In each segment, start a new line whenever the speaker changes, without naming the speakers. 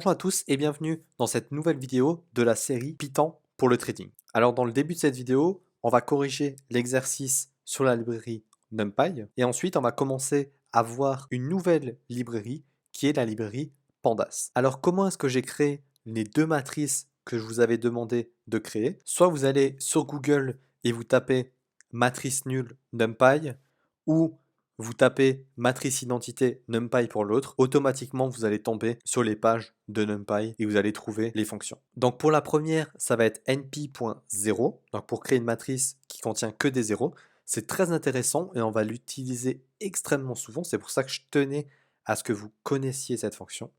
Bonjour à tous et bienvenue dans cette nouvelle vidéo de la série Python pour le trading. Alors dans le début de cette vidéo, on va corriger l'exercice sur la librairie NumPy et ensuite on va commencer à voir une nouvelle librairie qui est la librairie Pandas. Alors comment est-ce que j'ai créé les deux matrices que je vous avais demandé de créer? Soit vous allez sur Google et vous tapez matrice nulle NumPy ou vous tapez matrice identité NumPy pour l'autre, automatiquement vous allez tomber sur les pages de NumPy et vous allez trouver les fonctions. Donc pour la première, ça va être np.0, donc pour créer une matrice qui contient que des zéros. C'est très intéressant et on va l'utiliser extrêmement souvent, c'est pour ça que je tenais à ce que vous connaissiez cette fonction.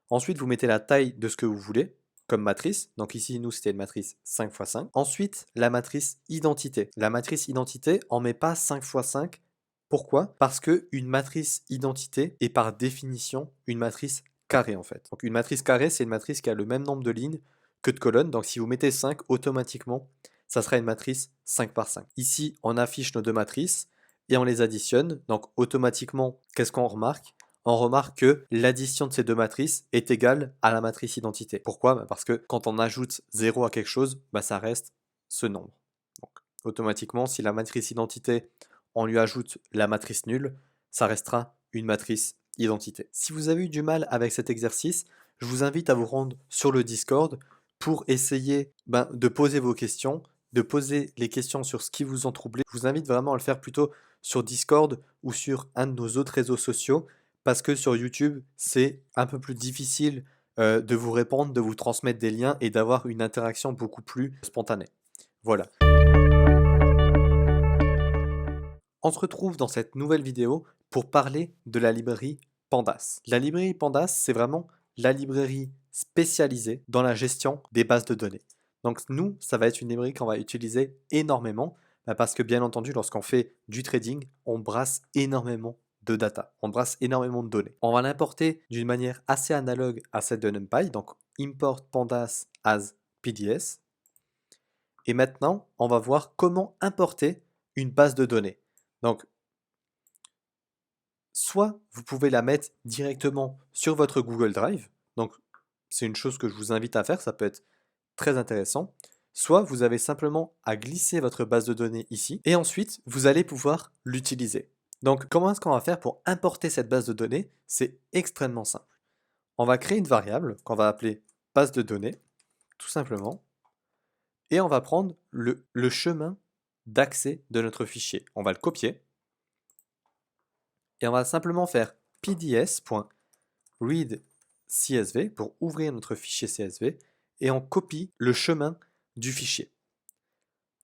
Ensuite, vous mettez la taille de ce que vous voulez comme matrice. Donc ici, nous, c'était une matrice 5 x 5. Ensuite, la matrice identité. La matrice identité, on ne met pas 5 x 5. Pourquoi? Parce qu'une matrice identité est par définition une matrice carrée en fait. Donc une matrice carrée, c'est une matrice qui a le même nombre de lignes que de colonnes. Donc si vous mettez 5, automatiquement, ça sera une matrice 5 par 5. Ici, on affiche nos deux matrices et on les additionne. Donc automatiquement, qu'est-ce qu'on remarque? On remarque que l'addition de ces deux matrices est égale à la matrice identité. Pourquoi? Parce que quand on ajoute 0 à quelque chose, ça reste ce nombre. Donc, automatiquement, si la matrice identité, on lui ajoute la matrice nulle, ça restera une matrice identité. Si vous avez eu du mal avec cet exercice, je vous invite à vous rendre sur le Discord pour essayer de poser vos questions, de poser les questions sur ce qui vous ont troublé. Je vous invite vraiment à le faire plutôt sur Discord ou sur un de nos autres réseaux sociaux parce que sur YouTube, c'est un peu plus difficile de vous répondre, de vous transmettre des liens et d'avoir une interaction beaucoup plus spontanée. Voilà. On se retrouve dans cette nouvelle vidéo pour parler de la librairie Pandas. La librairie Pandas, c'est vraiment la librairie spécialisée dans la gestion des bases de données. Donc nous, ça va être une librairie qu'on va utiliser énormément parce que bien entendu, lorsqu'on fait du trading, on brasse énormément de data, on brasse énormément de données. On va l'importer d'une manière assez analogue à celle de NumPy, donc import pandas as PDS. Et maintenant, on va voir comment importer une base de données. Donc, soit vous pouvez la mettre directement sur votre Google Drive, donc c'est une chose que je vous invite à faire, ça peut être très intéressant. Soit vous avez simplement à glisser votre base de données ici, et ensuite vous allez pouvoir l'utiliser. Donc comment est-ce qu'on va faire pour importer cette base de données? C'est extrêmement simple. On va créer une variable qu'on va appeler base de données, tout simplement, et on va prendre le chemin d'accès de notre fichier. On va le copier, et on va simplement faire pds.readCSV pour ouvrir notre fichier CSV, et on copie le chemin du fichier.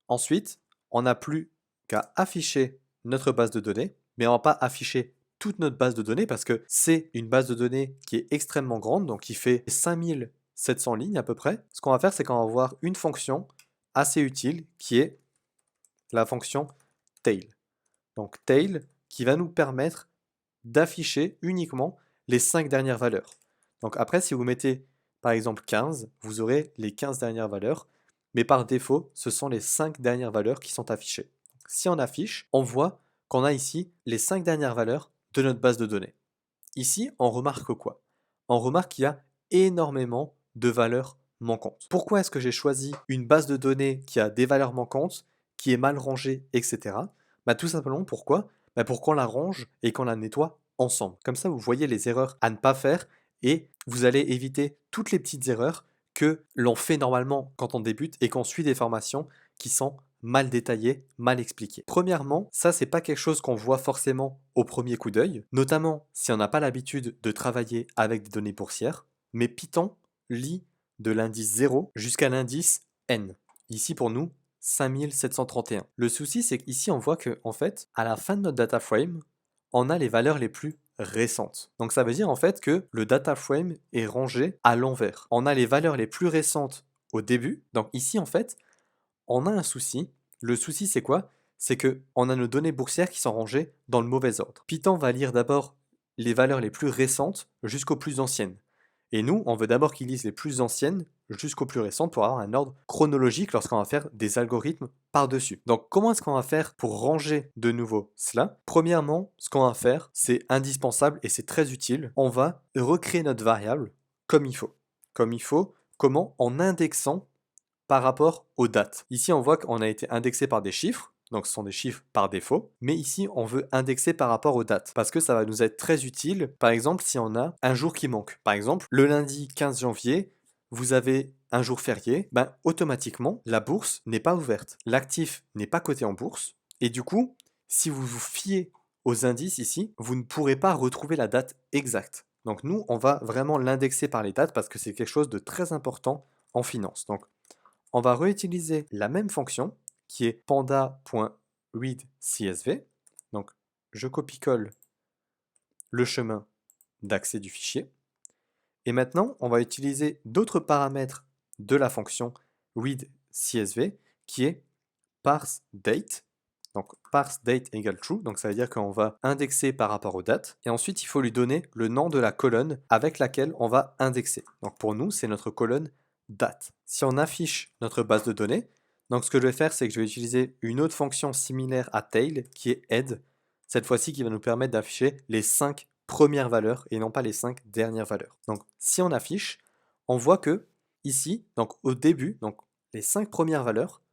Ensuite, on n'a plus qu'à afficher notre base de données, mais on ne va pas afficher toute notre base de données parce que c'est une base de données qui est extrêmement grande, donc qui fait 5700 lignes à peu près. Ce qu'on va faire, c'est qu'on va avoir une fonction assez utile qui est la fonction tail. Donc tail qui va nous permettre d'afficher uniquement les 5 dernières valeurs. Donc après, si vous mettez par exemple 15, vous aurez les 15 dernières valeurs, mais par défaut, ce sont les 5 dernières valeurs qui sont affichées. Si on affiche, on voit qu'on a ici les 5 dernières valeurs de notre base de données. Ici, on remarque quoi? On remarque qu'il y a énormément de valeurs manquantes. Pourquoi est-ce que j'ai choisi une base de données qui a des valeurs manquantes, qui est mal rangée, etc. Tout simplement pourquoi? Pour qu'on la range et qu'on la nettoie ensemble. Comme ça, vous voyez les erreurs à ne pas faire et vous allez éviter toutes les petites erreurs que l'on fait normalement quand on débute et qu'on suit des formations qui sont mal détaillées, mal expliquées. Premièrement, ça c'est pas quelque chose qu'on voit forcément au premier coup d'œil, notamment si on n'a pas l'habitude de travailler avec des données boursières, mais Python lit de l'indice 0 jusqu'à l'indice n. Ici pour nous, 5731. Le souci, c'est qu'ici, on voit que, en fait, à la fin de notre data frame, on a les valeurs les plus récentes. Donc ça veut dire en fait que le data frame est rangé à l'envers. On a les valeurs les plus récentes au début. Donc ici, en fait, on a un souci. Le souci, c'est quoi? C'est que on a nos données boursières qui sont rangées dans le mauvais ordre. Python va lire d'abord les valeurs les plus récentes jusqu'aux plus anciennes. Et nous, on veut d'abord qu'il lise les plus anciennes jusqu'aux plus récentes pour avoir un ordre chronologique lorsqu'on va faire des algorithmes par-dessus. Donc comment est-ce qu'on va faire pour ranger de nouveau cela? Premièrement, ce qu'on va faire, c'est indispensable et c'est très utile. On va recréer notre variable comme il faut. Comme il faut, comment? En indexant par rapport aux dates. Ici, on voit qu'on a été indexé par des chiffres, donc ce sont des chiffres par défaut, mais ici, on veut indexer par rapport aux dates, parce que ça va nous être très utile, par exemple, si on a un jour qui manque. Par exemple, le lundi 15 janvier, vous avez un jour férié, ben, automatiquement, la bourse n'est pas ouverte. L'actif n'est pas coté en bourse, et du coup, si vous vous fiez aux indices ici, vous ne pourrez pas retrouver la date exacte. Donc nous, on va vraiment l'indexer par les dates parce que c'est quelque chose de très important en finance. Donc on va réutiliser la même fonction qui est panda.readCSV. Donc, je copie-colle le chemin d'accès du fichier. Et maintenant, on va utiliser d'autres paramètres de la fonction readCSV qui est parseDate. Donc, parseDate égale true. Donc, ça veut dire qu'on va indexer par rapport aux dates. Et ensuite, il faut lui donner le nom de la colonne avec laquelle on va indexer. Donc, pour nous, c'est notre colonne date. Si on affiche notre base de données, donc ce que je vais faire, c'est que je vais utiliser une autre fonction similaire à tail qui est head, cette fois-ci qui va nous permettre d'afficher les 5 premières valeurs et non pas les 5 dernières valeurs. Donc si on affiche, on voit que ici, donc au début, donc les 5 premières valeurs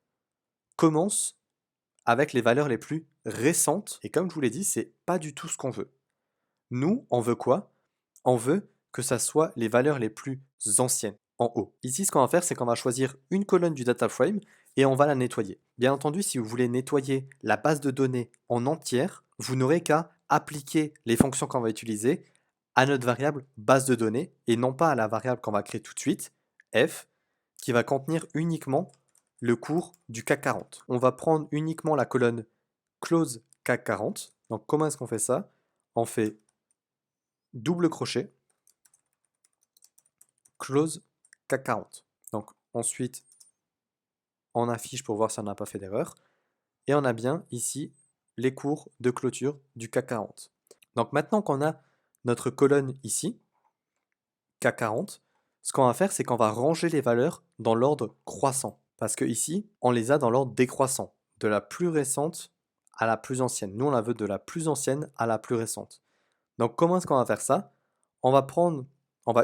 commencent avec les valeurs les plus récentes et comme je vous l'ai dit, c'est pas du tout ce qu'on veut. Nous, on veut quoi? On veut que ça soit les valeurs les plus anciennes en haut. Ici, ce qu'on va faire, c'est qu'on va choisir une colonne du data frame et on va la nettoyer. Bien entendu, si vous voulez nettoyer la base de données en entière, vous n'aurez qu'à appliquer les fonctions qu'on va utiliser à notre variable base de données et non pas à la variable qu'on va créer tout de suite, f, qui va contenir uniquement le cours du CAC 40. On va prendre uniquement la colonne close CAC 40. Donc comment est-ce qu'on fait ça? On fait double crochet, close CAC 40. Donc ensuite, on affiche pour voir si on n'a pas fait d'erreur. Et on a bien ici les cours de clôture du CAC 40. Donc maintenant qu'on a notre colonne ici, CAC 40, ce qu'on va faire, c'est qu'on va ranger les valeurs dans l'ordre croissant. Parce que ici, on les a dans l'ordre décroissant, de la plus récente à la plus ancienne. Nous, on la veut de la plus ancienne à la plus récente. Donc comment est-ce qu'on va faire ça? On va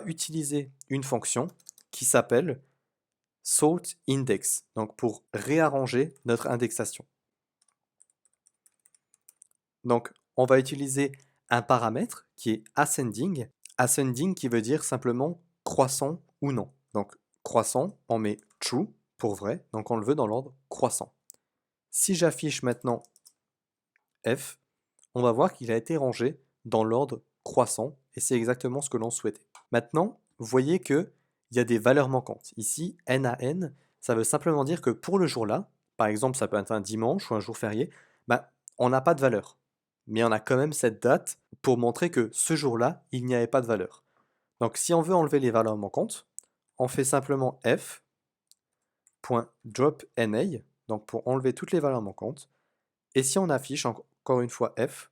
utiliser une fonction qui s'appelle sortIndex, donc pour réarranger notre indexation. Donc on va utiliser un paramètre qui est ascending, ascending qui veut dire simplement croissant ou non. Donc croissant, on met true pour vrai, donc on le veut dans l'ordre croissant. Si j'affiche maintenant f, on va voir qu'il a été rangé dans l'ordre croissant et c'est exactement ce que l'on souhaitait. Maintenant, vous voyez qu'il y a des valeurs manquantes. Ici, n à n, ça veut simplement dire que pour le jour-là, par exemple, ça peut être un dimanche ou un jour férié, ben, on n'a pas de valeur. Mais on a quand même cette date pour montrer que ce jour-là, il n'y avait pas de valeur. Donc si on veut enlever les valeurs manquantes, on fait simplement f.dropNA, donc pour enlever toutes les valeurs manquantes. Et si on affiche encore une fois f,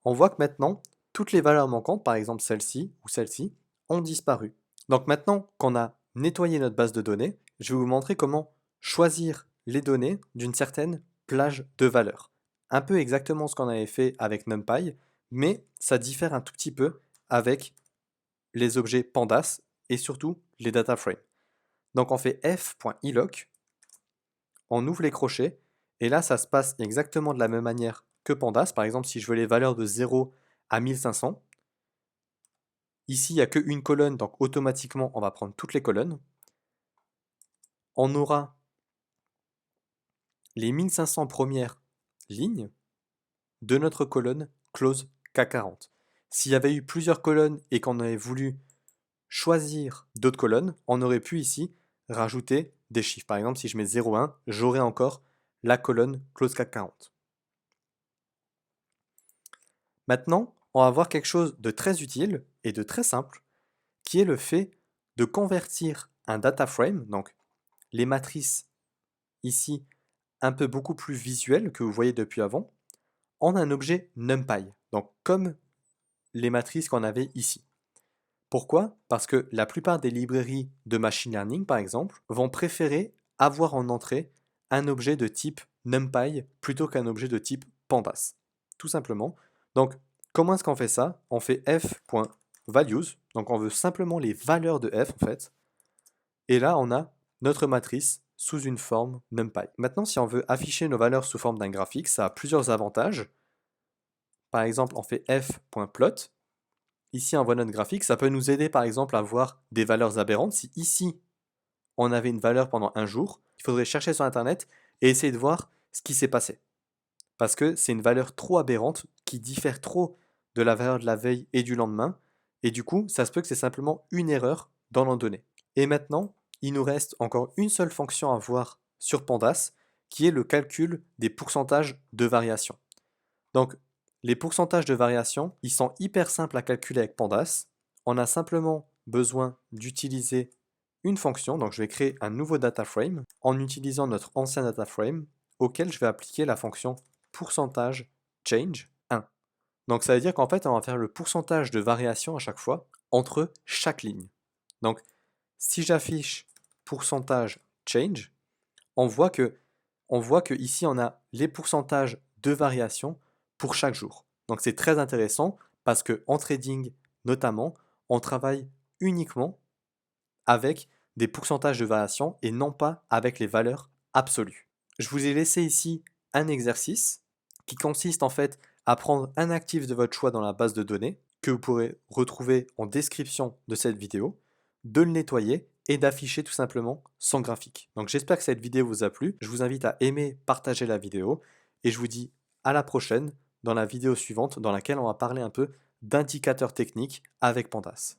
on voit que maintenant, toutes les valeurs manquantes, par exemple celle-ci ou celle-ci, ont disparu. Donc maintenant qu'on a nettoyé notre base de données, je vais vous montrer comment choisir les données d'une certaine plage de valeurs. Un peu exactement ce qu'on avait fait avec NumPy, mais ça diffère un tout petit peu avec les objets pandas et surtout les data frames. Donc on fait f.iloc, on ouvre les crochets, et là ça se passe exactement de la même manière que pandas. Par exemple, si je veux les valeurs de 0 à 1500, ici il n'y a qu'une colonne, donc automatiquement on va prendre toutes les colonnes. On aura les 1500 premières lignes de notre colonne close K40. S'il y avait eu plusieurs colonnes et qu'on avait voulu choisir d'autres colonnes, on aurait pu ici rajouter des chiffres. Par exemple, si je mets 0,1, j'aurai encore la colonne close K40. Maintenant, on va voir quelque chose de très utile et de très simple, qui est le fait de convertir un data frame, donc les matrices ici un peu beaucoup plus visuelles que vous voyez depuis avant, en un objet NumPy, donc comme les matrices qu'on avait ici. Pourquoi? Parce que la plupart des librairies de machine learning, par exemple, vont préférer avoir en entrée un objet de type NumPy plutôt qu'un objet de type Pandas. Tout simplement. Donc, comment est-ce qu'on fait ça? On fait f.values, Donc on veut simplement les valeurs de f en fait. Et là, on a notre matrice sous une forme NumPy. Maintenant, si on veut afficher nos valeurs sous forme d'un graphique, ça a plusieurs avantages. Par exemple, on fait f.plot. Ici, on voit notre graphique. Ça peut nous aider, par exemple, à voir des valeurs aberrantes. Si ici, on avait une valeur pendant un jour, il faudrait chercher sur Internet et essayer de voir ce qui s'est passé. Parce que c'est une valeur trop aberrante qui diffère trop de la valeur de la veille et du lendemain. Et du coup, ça se peut que c'est simplement une erreur dans nos données. Et maintenant, il nous reste encore une seule fonction à voir sur Pandas, qui est le calcul des pourcentages de variation. Donc, les pourcentages de variation, ils sont hyper simples à calculer avec Pandas. On a simplement besoin d'utiliser une fonction, donc je vais créer un nouveau data frame en utilisant notre ancien data frame auquel je vais appliquer la fonction pourcentage change 1. Donc ça veut dire qu'en fait on va faire le pourcentage de variation à chaque fois entre chaque ligne. Donc si j'affiche pourcentage change, on voit que ici on a les pourcentages de variation pour chaque jour. Donc c'est très intéressant parce que en trading notamment, on travaille uniquement avec des pourcentages de variation et non pas avec les valeurs absolues. Je vous ai laissé ici un exercice qui consiste en fait à prendre un actif de votre choix dans la base de données que vous pourrez retrouver en description de cette vidéo, de le nettoyer et d'afficher tout simplement son graphique. Donc j'espère que cette vidéo vous a plu. Je vous invite à aimer, partager la vidéo et je vous dis à la prochaine dans la vidéo suivante dans laquelle on va parler un peu d'indicateurs techniques avec Pandas.